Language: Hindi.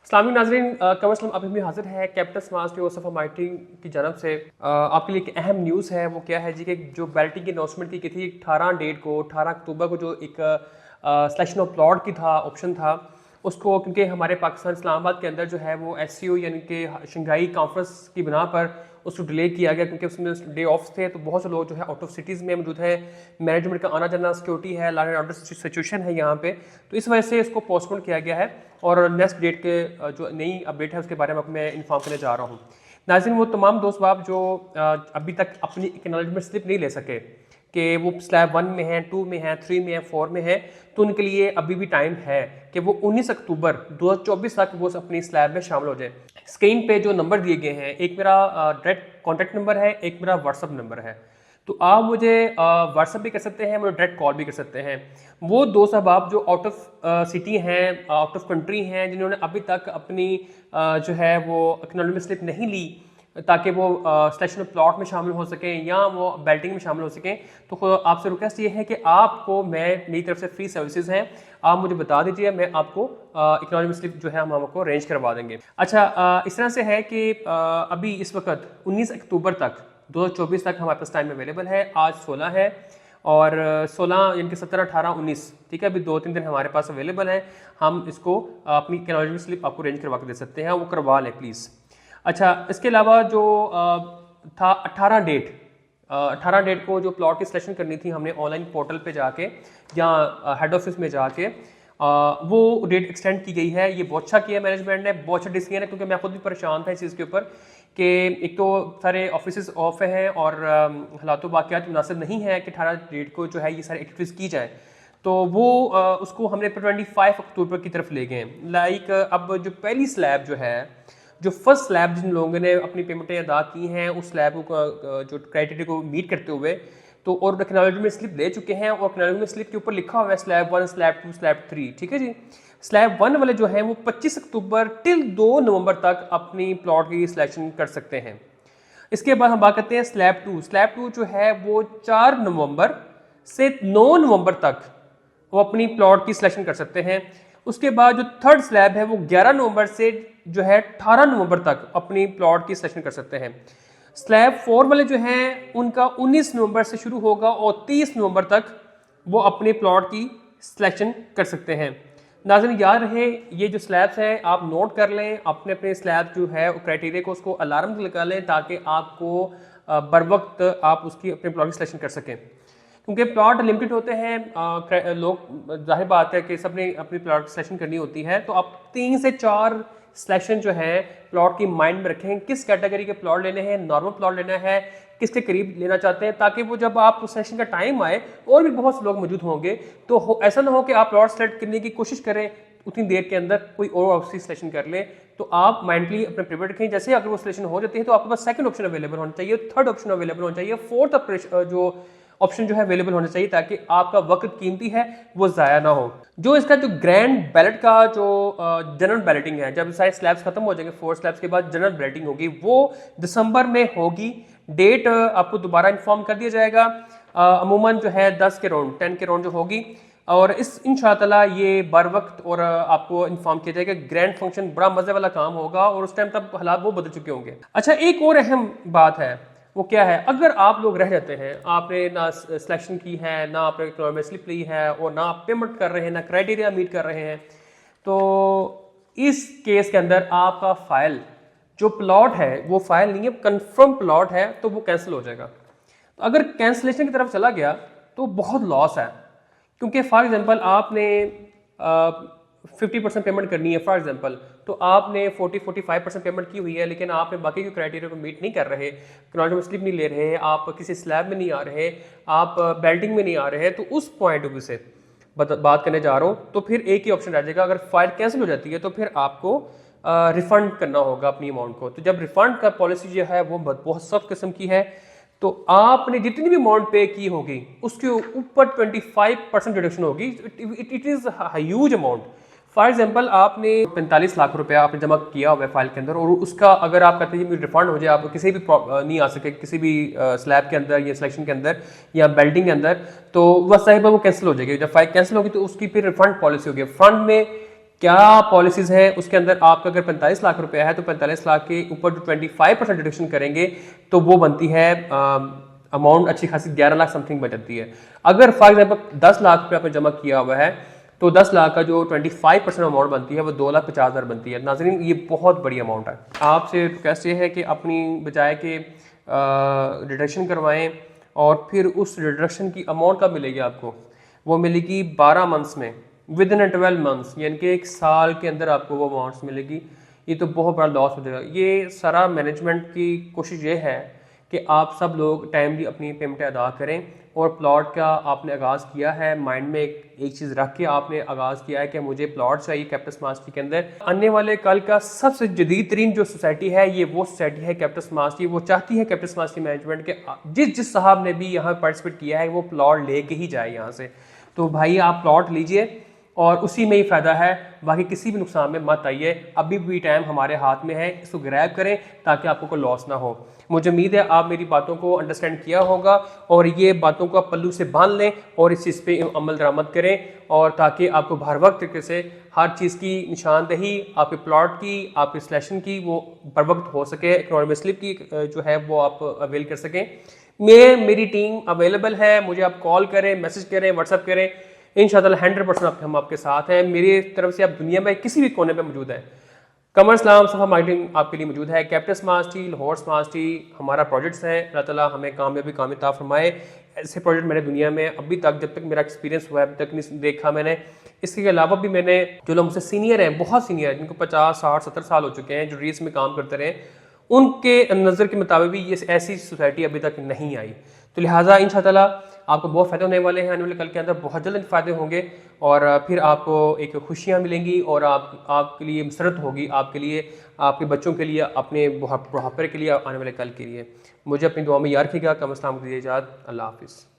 इस्लामी नाज़रीन कमर अभी भी हाजिर है कैपिटल स्मार्ट यूसुफ मार्टिन की जानब से आपके लिए एक अहम न्यूज़ है। वो क्या है जी कि जो बैल्टिंग की अनाउंसमेंट की थी 18 डेट को 18 अक्टूबर को जो एक सिलेक्शन ऑफ प्लॉट की था ऑप्शन था उसको, क्योंकि हमारे पाकिस्तान इस्लामाबाद के अंदर जो है वो SCO यानी कि शंघाई कॉन्फ्रेंस की बिना पर उसको डिले किया गया, क्योंकि उसमें डे ऑफ थे तो बहुत से लोग जो है आउट ऑफ सिटीज़ में मौजूद है। मैनेजमेंट का आना जाना, सिक्योरिटी है, लॉ एंड ऑर्डर सिचुएशन है यहाँ पे, तो इस वजह से इसको पोस्टपोन किया गया है। और नेक्स्ट डेट के जो नई अपडेट है उसके बारे में मैं इन्फॉर्म करने जा रहा हूँ। नाज़रीन, वो तमाम दोस्त बाब जो अभी तक अपनी एक्नॉलेजमेंट स्लिप नहीं ले सके कि वो स्लैब 1 में है, 2 में है, 3 में है, 4 में है, तो उनके लिए अभी भी टाइम है कि वो 19 अक्टूबर 2024 तक वो अपनी स्लैब में शामिल हो जाए। स्क्रीन पे जो नंबर दिए गए हैं, एक मेरा डायरेक्ट कॉन्टैक्ट नंबर है, एक मेरा व्हाट्सअप नंबर है, तो आप मुझे व्हाट्सअप भी कर सकते हैं, मुझे डायरेक्ट कॉल भी कर सकते हैं। वो दोस्त अहबाब जो आउट ऑफ सिटी हैं, आउट ऑफ कंट्री हैं, जिन्होंने अभी तक अपनी जो है वो एक्नॉलेजमेंट स्लिप नहीं ली ताकि वो सिलेक्शन ऑफ प्लॉट में शामिल हो सकें या वो बेल्टिंग में शामिल हो सकें, तो आपसे रिक्वेस्ट ये है कि आपको मैं मेरी तरफ से फ्री सर्विसेज हैं, आप मुझे बता दीजिए, मैं आपको एक्नॉलेजमेंट स्लिप जो है हम आपको अरेंज करवा देंगे। अच्छा, इस तरह से है कि अभी इस वक्त 19 अक्टूबर तक 2024 तक हमारे पास टाइम अवेलेबल है। आज 16 है और 16 यानी कि 17, 18, 19, ठीक है, अभी 2-3 दिन हमारे पास अवेलेबल है। हम इसको अपनी एक्नॉलेजमेंट स्लिप आपको अरेंज करवा के दे सकते हैं, वो करवा लें प्लीज़। अच्छा, इसके अलावा जो था 18 डेट को जो प्लॉट की सिलेक्शन करनी थी हमने ऑनलाइन पोर्टल पे जाके या हेड ऑफिस में जाके वो डेट एक्सटेंड की गई है। ये बहुत अच्छा किया मैनेजमेंट ने, बहुत अच्छा डिसीजन है, क्योंकि मैं खुद भी परेशान था इस चीज़ के ऊपर कि एक तो सारे ऑफिस ऑफ हैं और हालात वाक़यात मुनासिब नहीं है कि 18 डेट को जो है ये सारी एक्टिविटीज़ की जाए, तो वो उसको हमने 25 अक्टूबर की तरफ ले गए। लाइक अब जो पहली स्लैब जो है, जो फर्स्ट स्लैब जिन लोगों ने अपनी पेमेंटें अदा की हैं, उस स्लैब को जो क्राइटेरिया को मीट करते हुए तो और एक्नॉलेजमेंट स्लिप ले चुके हैं, और एक्नॉलेजमेंट स्लिप के ऊपर लिखा हुआ है स्लैब 1, स्लैब 2, स्लैब 3, ठीक है जी। स्लैब 1 वाले जो हैं वो 25 अक्टूबर टिल 2 नवंबर तक अपनी प्लॉट की सिलेक्शन कर सकते हैं। इसके बाद हम बात करते हैं स्लैब 2। स्लैब 2 जो है वो 4 नवंबर से 9 नवंबर तक वो अपनी प्लॉट की सिलेक्शन कर सकते हैं। उसके बाद जो थर्ड स्लैब है वो 11 नवंबर से जो है 18 नवंबर तक अपनी प्लॉट की सिलेक्शन कर सकते हैं। स्लैब 4 वाले जो हैं उनका 19 नवंबर से शुरू होगा और 30 नवंबर तक वो अपने प्लॉट की सिलेक्शन कर सकते हैं। नाज़रीन, याद रहे ये जो स्लैब्स हैं आप नोट कर लें, अपने अपने स्लैब जो है क्राइटेरिया को उसको अलार्म लगा लें ताकि आपको बर वक्त आप उसकी अपने प्लॉट की सिलेक्शन कर सकें, क्योंकि प्लॉट लिमिटेड होते हैं। लोग जाहिर बात है कि सबने अपनी प्लॉट की सिलेक्शन करनी होती है, तो आप 3 से 4 सिलेक्शन जो है प्लॉट की माइंड में रखें, किस कैटेगरी के प्लॉट लेने हैं, नॉर्मल प्लॉट लेना है, किसके करीब लेना चाहते हैं, ताकि वो जब आप सिलेक्शन का टाइम आए और भी बहुत से लोग मौजूद होंगे तो ऐसा ना हो कि आप प्लॉट सेलेक्ट करने की कोशिश करें, उतनी देर के अंदर कोई और ऑप्शन सिलेक्शन कर ले, तो आप माइंडली अपने प्रिपेयर रखें। जैसे अगर वो सिलेक्शन हो जाती है तो आपके पास सेकंड ऑप्शन अवेलेबल होना चाहिए, थर्ड ऑप्शन अवेलेबल होना चाहिए, फोर्थ जो ऑप्शन जो है अवेलेबल होना चाहिए, ताकि आपका वक्त कीमती है वो ज़ाया ना हो। जो इसका जो ग्रैंड बैलेट का जो जनरल बैलेटिंग है, जब सारे स्लैब्स खत्म हो जाएंगे 4 स्लैब्स के बाद जनरल बैलेटिंग होगी, वो दिसंबर में होगी। डेट आपको दोबारा इन्फॉर्म कर दिया जाएगा, अमूमन जो है 10 के राउंड 10 के राउंड जो होगी, और इस इंशाअल्लाह ये बर वक्त और आपको इन्फॉर्म किया जाएगा। ग्रैंड फंक्शन बड़ा मजे वाला काम होगा और उस टाइम तक हालात वो बदल चुके होंगे। अच्छा, एक और अहम बात है, वो क्या है, अगर आप लोग रह जाते हैं, आपने ना सिलेक्शन की है, ना आपने एक्नॉलेजमेंट स्लिप ली है और ना आप पेमेंट कर रहे हैं, ना क्राइटेरिया मीट कर रहे हैं, तो इस केस के अंदर आपका फाइल जो प्लॉट है वो फाइल नहीं है, कंफर्म प्लॉट है, तो वो कैंसिल हो जाएगा। तो अगर कैंसिलेशन की तरफ चला गया तो बहुत लॉस है, क्योंकि फॉर एग्जांपल आपने 50% पेमेंट करनी है फॉर एग्जांपल, तो आपने 40-45% पेमेंट की हुई है, लेकिन आपने बाकी के क्राइटेरिया को मीट नहीं कर रहे, एक्नॉलेजमेंट स्लिप नहीं ले रहे, आप किसी स्लैब में नहीं आ रहे, आप बेल्टिंग में नहीं आ रहे, तो उस पॉइंट ऑफ व्यू से बात करने जा रहा हूँ, तो फिर एक ही ऑप्शन रह जाएगा। अगर फाइल कैंसिल हो जाती है तो फिर आपको रिफंड करना होगा अपनी अमाउंट को। तो जब रिफंड का पॉलिसी जो है वो बहुत सख्त किस्म की है, तो आपने जितनी भी अमाउंट पे की होगी उसके ऊपर 25% डिडक्शन होगी। It is huge amount. For example आपने 45 लाख रुपया आपने जमा किया हुआ है फाइल के अंदर, और उसका अगर आप कहते हैं रिफंड हो जाए, आप किसी भी नहीं आ सके किसी भी स्लैब के अंदर या सिलेक्शन के अंदर या बेल्टिंग के अंदर, तो वह साहिबा वो कैंसिल हो जाएगी। जब फाइल कैंसिल होगी तो उसकी फिर रिफंड पॉलिसी होगी। फंड में क्या पॉलिसीज़ हैं, उसके अंदर आपका अगर 45 लाख रुपया है तो 45 लाख के ऊपर जो 25% डिडक्शन करेंगे तो वो बनती है अमाउंट अच्छी खासी 11 लाख समथिंग बच जाती है। अगर फॉर एग्जाम्पल 10 लाख रुपया आपने जमा किया हुआ है तो 10 लाख का जो 25% अमाउंट बनती है वो 2,50,000 बनती है। नाज़रीन ये बहुत बड़ी अमाउंट है। आपसे रिक्वेस्ट ये है कि अपनी बजाय के डिडक्शन करवाएं और फिर उस डिडक्शन की अमाउंट कब मिलेगी आपको, वो मिलेगी 12 मंथ्स में, विद इन 12 मंथ्स, यानी कि 1 साल के अंदर आपको वो अमाउंट्स मिलेगी। ये तो बहुत बड़ा लॉस हो जाएगा। ये सारा मैनेजमेंट की कोशिश ये है कि आप सब लोग टाइमली अपनी पेमेंटें अदा करें और प्लॉट का आपने आगाज़ किया है, माइंड में एक चीज़ रख के आपने आगाज़ किया है कि मुझे प्लॉट चाहिए कैप्टन स्मार्ट सिटी के अंदर। आने वाले कल का सबसे जदीद तरीन जो सोसाइटी है ये वो सोसाइटी है कैप्टन स्मार्ट सिटी। वो चाहती है कैप्टन स्मार्ट सिटी मैनेजमेंट के जिस साहब ने भी यहाँ पार्टिसिपेट किया है वो प्लॉट लेके ही जाए यहाँ से। तो भाई आप प्लॉट लीजिए और उसी में ही फ़ायदा है, बाकी किसी भी नुकसान में मत आइए। अभी भी टाइम हमारे हाथ में है, इसको ग्रैब करें ताकि आपको कोई लॉस ना हो। मुझे उम्मीद है आप मेरी बातों को अंडरस्टैंड किया होगा और ये बातों को आप पल्लू से बांध लें और इस चीज़ पे अमल दरामद करें, और ताकि आपको हर वक्त तरीके से हर चीज़ की निशानदही आपके प्लॉट की, आपके सिलेक्शन की वो बर वक्त हो सके। इकोनॉमिक स्लिप की जो है वो आप अवेल कर सकें। मेरी टीम अवेलेबल है, मुझे आप कॉल करें, मैसेज करें, व्हाट्सअप करें, इंशाअल्लाह 100% हम आपके साथ हैं। मेरी तरफ से आप दुनिया में किसी भी कोने पे मौजूद है। कमर इस्लाम सफ़ा मार्केटिंग आपके लिए मौजूद है। Captain smart city, Lahore smart city हमारा प्रोजेक्ट्स हैं। अल्लाह ताला हमें कामयाबी अता फरमाए। ऐसे प्रोजेक्ट मैंने दुनिया में अभी तक, जब तक मेरा एक्सपीरियंस हुआ है, अभी तक नहीं देखा मैंने। इसके अलावा भी मैंने जो लोग मुझसे सीनियर हैं, बहुत सीनियर हैं, जिनको 50, 60, 70 साल हो चुके हैं, जो रील्स में काम करते रहे, उनके नज़र के मुताबिक भी ये ऐसी सोसाइटी अभी तक नहीं आई। तो लिहाजा इंशाअल्लाह आपको बहुत फ़ायदे होने वाले हैं। आने वाले कल के अंदर बहुत जल्द फ़ायदे होंगे और फिर आपको एक खुशियाँ मिलेंगी और आपके लिए मसरत होगी, आपके लिए, आपके बच्चों के लिए, अपने बुढ़ापे के लिए, आने वाले कल के लिए। मुझे अपनी दुआ में याद रखिएगा। कम इस्लाम की इजाज़त। अल्लाह हाफ़िज़।